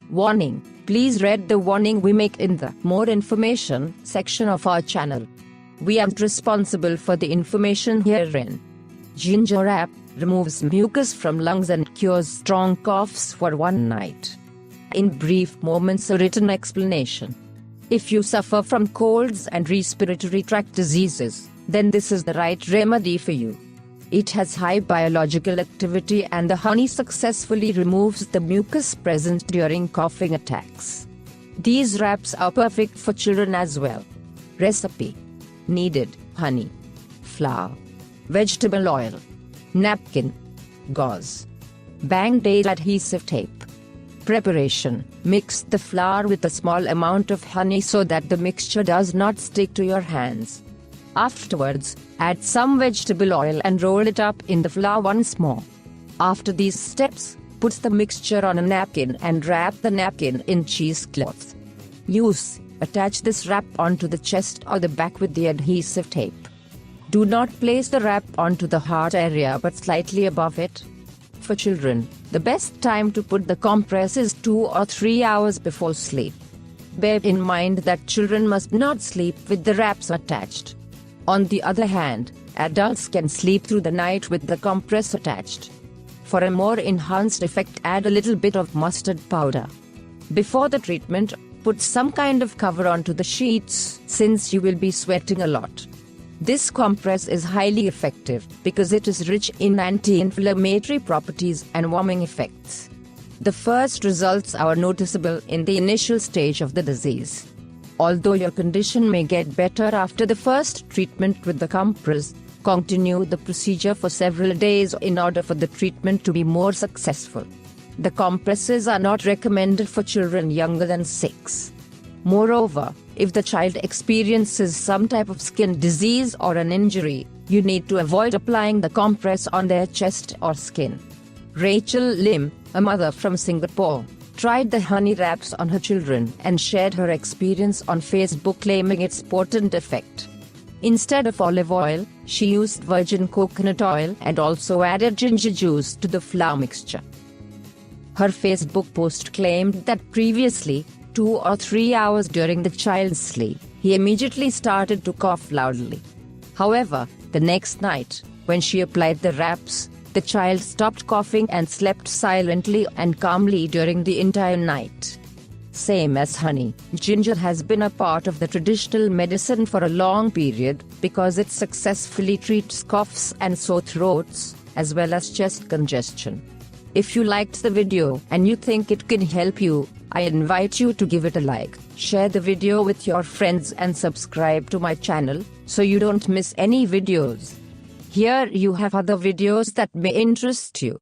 Warning: please read the warning we make in the More Information section of our channel. We aren't responsible for the information herein. Ginger Wrap removes mucus from lungs and cures strong coughs for one night. In brief moments, a written explanation. If you suffer from colds and respiratory tract diseases, then this is the right remedy for you. It has high biological activity and the honey successfully removes the mucus present during coughing attacks. These wraps are perfect for children as well. Recipe: needed honey, flour, vegetable oil, napkin, gauze, Band-Aid adhesive tape. Preparation: mix the flour with a small amount of honey so that the mixture does not stick to your hands. Afterwards, add some vegetable oil and roll it up in the flour once more. After these steps, put the mixture on a napkin and wrap the napkin in cheesecloth. Use: attach this wrap onto the chest or the back with the adhesive tape. Do not place the wrap onto the heart area but slightly above it. For children, the best time to put the compress is 2 or 3 hours before sleep. Bear in mind that children must not sleep with the wraps attached. On the other hand, adults can sleep through the night with the compress attached. For a more enhanced effect, add a little bit of mustard powder. Before the treatment, put some kind of cover onto the sheets since you will be sweating a lot. This compress is highly effective because it is rich in anti-inflammatory properties and warming effects. The first results are noticeable in the initial stage of the disease. Although your condition may get better after the first treatment with the compress, continue the procedure for several days in order for the treatment to be more successful. The compresses are not recommended for children younger than 6. Moreover, if the child experiences some type of skin disease or an injury, you need to avoid applying the compress on their chest or skin. Rachel Lim, a mother from Singapore, tried the honey wraps on her children and shared her experience on Facebook, claiming its potent effect. Instead of olive oil, she used virgin coconut oil and also added ginger juice to the flour mixture. Her Facebook post claimed that previously, 2 or 3 hours during the child's sleep, he immediately started to cough loudly. However, the next night, when she applied the wraps, the child stopped coughing and slept silently and calmly during the entire night. Same as honey, ginger has been a part of the traditional medicine for a long period because it successfully treats coughs and sore throats, as well as chest congestion. If you liked the video and you think it can help you, I invite you to give it a like, share the video with your friends and subscribe to my channel, so you don't miss any videos. Here you have other videos that may interest you.